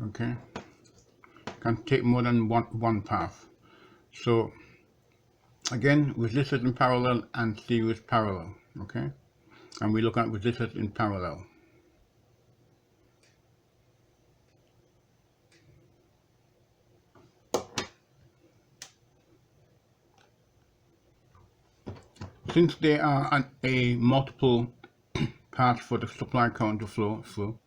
Okay, can take more than one path. So again, resistors in parallel and series parallel. Okay, and we look at resistors in parallel. Since there are a multiple paths for the supply current to flow through,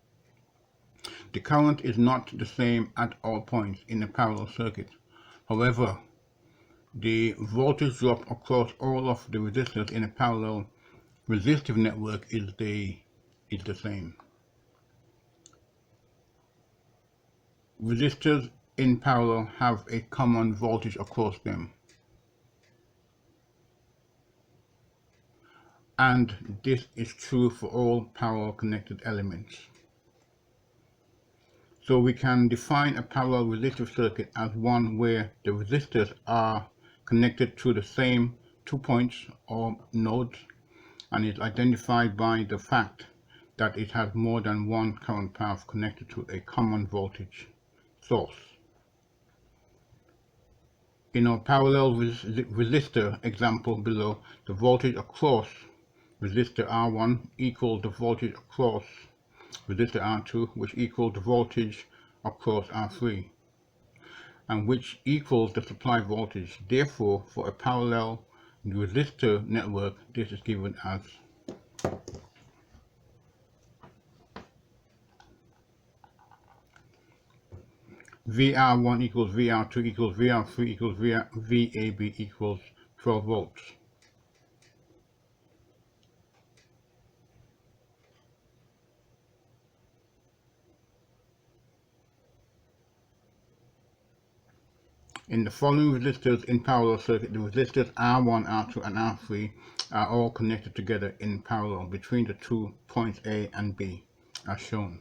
the current is not the same at all points in a parallel circuit. However, the voltage drop across all of the resistors in a parallel resistive network is the same. Resistors in parallel have a common voltage across them, and this is true for all parallel connected elements. So we can define a parallel resistive circuit as one where the resistors are connected to the same 2 points or nodes, and is identified by the fact that it has more than one current path connected to a common voltage source. In our parallel resistor example below, the voltage across resistor R1 equals the voltage across resistor R2, which equals the voltage across R3, and which equals the supply voltage. Therefore, for a parallel resistor network, this is given as VR1 equals VR2 equals VR3 equals VAB equals 12 volts. In the following resistors in parallel circuit, the resistors R1, R2 and R3 are all connected together in parallel between the 2 points A and B, as shown.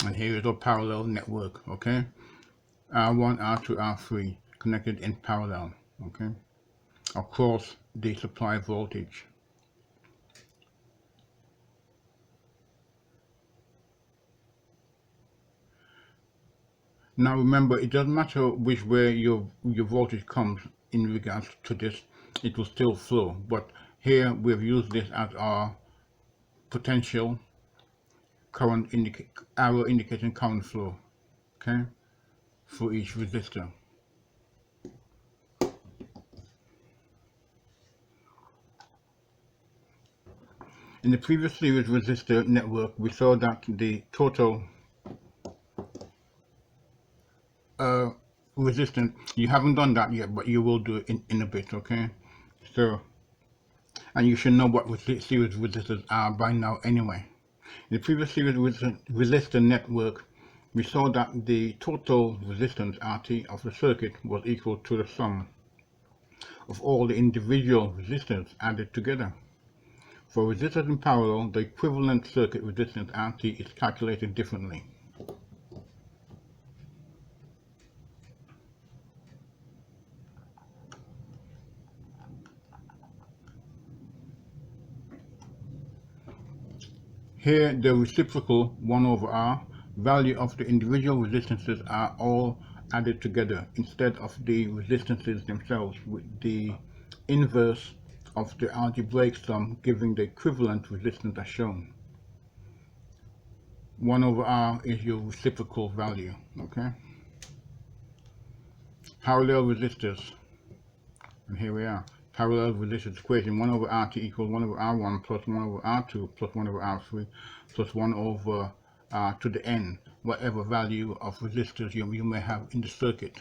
And here is our parallel network, okay? R1, R2, R3 connected in parallel, okay? Across the supply voltage. Now remember, it doesn't matter which way your voltage comes in regards to this, it will still flow. But here we've used this as our potential current arrow indicating current flow, okay, for each resistor. In the previous series resistor network, we saw that the total resistance, you haven't done that yet, but you will do it in a bit, okay? So, and you should know what series resistors are by now anyway. In the previous series resistor network, we saw that the total resistance RT of the circuit was equal to the sum of all the individual resistors added together. For resistors in parallel, the equivalent circuit resistance RT is calculated differently. Here, the reciprocal 1 over R value of the individual resistances are all added together instead of the resistances themselves, with the inverse of the algebraic sum giving the equivalent resistance as shown. 1 over R is your reciprocal value, okay? Parallel resistors, and here we are. Parallel resistors equation 1 over RT equals 1 over R1 plus 1 over R2 plus 1 over R3 plus 1 over R to the n, whatever value of resistors you may have in the circuit.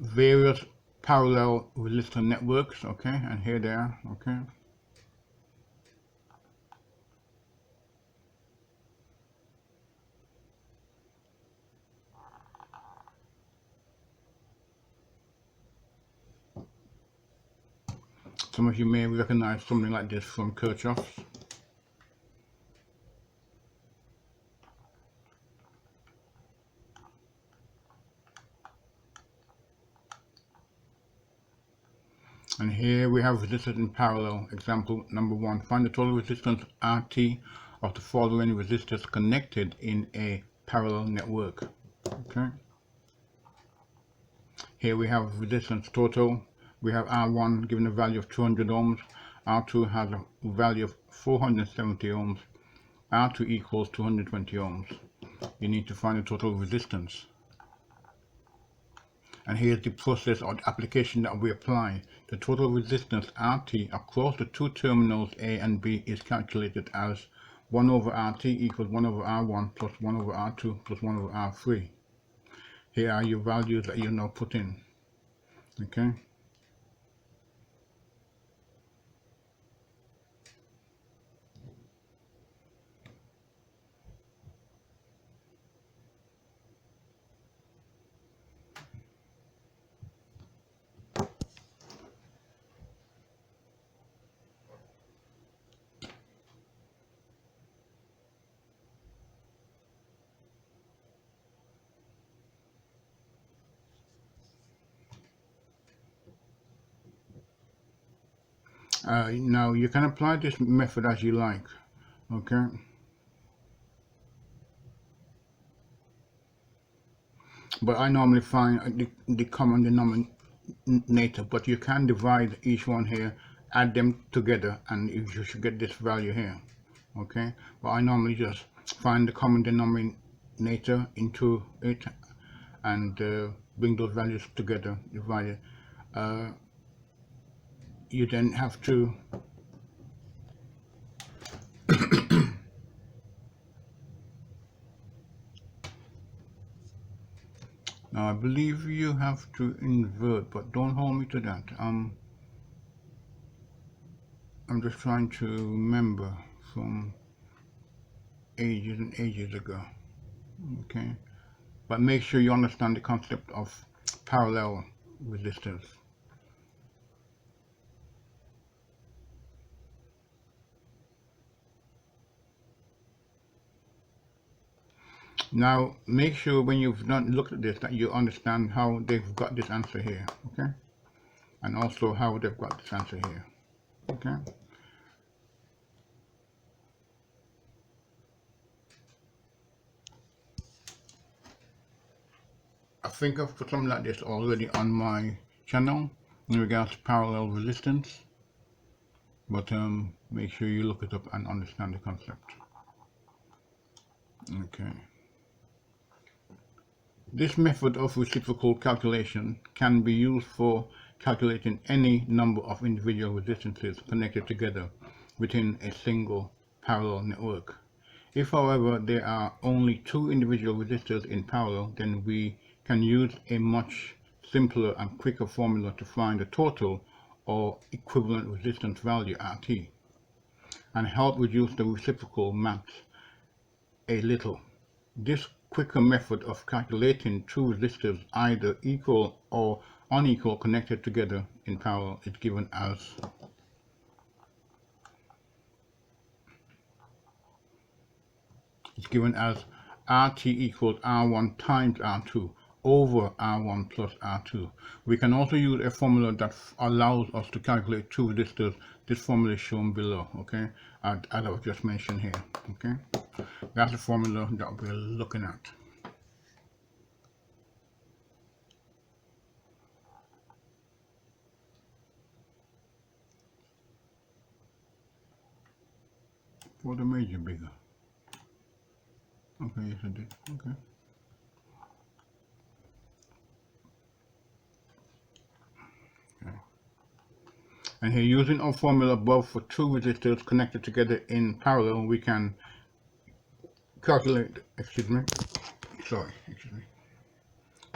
Various parallel resistor networks, okay, and here they are, okay. Some of you may recognize something like this from Kirchhoff's. And here we have resistors in parallel. Example number 1. Find the total resistance RT of the following resistors connected in a parallel network. Okay. Here we have resistance total. We have R1 given a value of 200 ohms. R2 has a value of 470 ohms. R2 equals 220 ohms. You need to find the total resistance. And here's the process or the application that we apply. The total resistance RT across the two terminals A and B is calculated as 1 over RT equals 1 over R1 plus 1 over R2 plus 1 over R3. Here are your values that you now put in. Okay. Now you can apply this method as you like. Okay. But I normally find the common denominator, but you can divide each one here, add them together, and you should get this value here. Okay, but I normally just find the common denominator into it and bring those values together, divide it. You then have to now I believe you have to invert, but don't hold me to that. I'm just trying to remember from ages and ages ago. Okay, but make sure you understand the concept of parallel resistors. Now make sure when you've not looked at this that you understand how they've got this answer here, okay, and also how they've got this answer here. Okay, I think I've put something like this already on my channel in regards to parallel resistance, but make sure you look it up and understand the concept. Okay. This method of reciprocal calculation can be used for calculating any number of individual resistances connected together within a single parallel network. If, however, there are only two individual resistors in parallel, then we can use a much simpler and quicker formula to find the total or equivalent resistance value RT and help reduce the reciprocal maths a little. This quicker method of calculating two resistors either equal or unequal connected together in parallel is given as RT equals R1 times R2 over R1 plus R2. We can also use a formula that allows us to calculate two resistors. This formula is shown below, okay, as I've just mentioned here, okay. That's the formula that we're looking at. For the major bigger. Okay, yes I did. Okay. And here, using our formula above for two resistors connected together in parallel, we can calculate,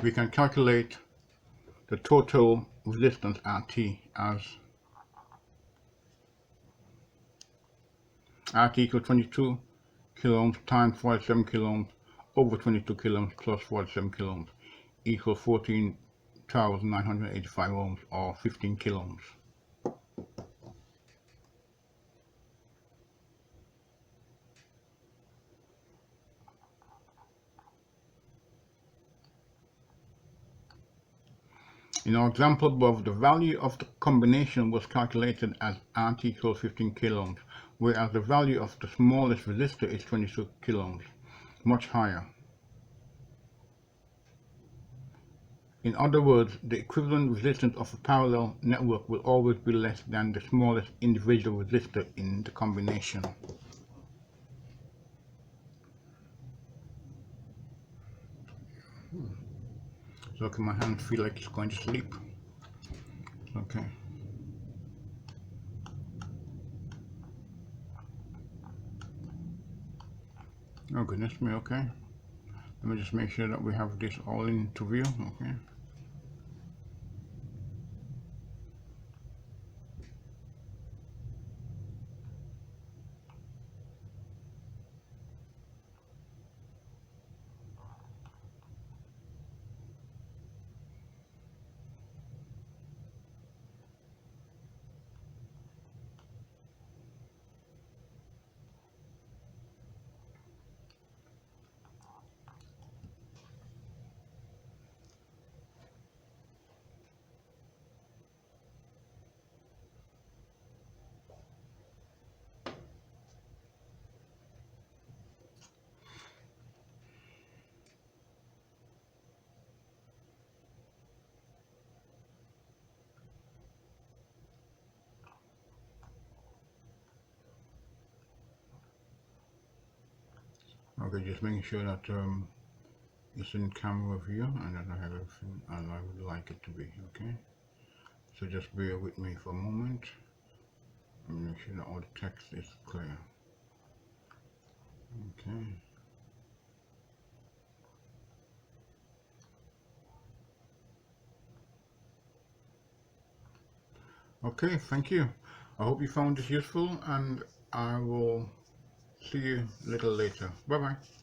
we can calculate the total resistance RT as RT equals 22 kilo ohms times 47 kilo ohms over 22 kilo ohms plus 47 kilo ohms equals 14,985 ohms or 15 kilo ohms. In our example above, the value of the combination was calculated as RT equals 15 kiloohms, whereas the value of the smallest resistor is 22 kiloohms, much higher. In other words, the equivalent resistance of a parallel network will always be less than the smallest individual resistor in the combination. So okay, my hand feel like it's going to sleep. Okay. Oh goodness me, okay. Let me just make sure that we have this all into view, okay. Okay, just making sure that it's in camera view and that I have everything as I would like it to be, okay? So just bear with me for a moment and make sure that all the text is clear. Okay. Okay, thank you. I hope you found this useful and I will see you a little later. Bye bye.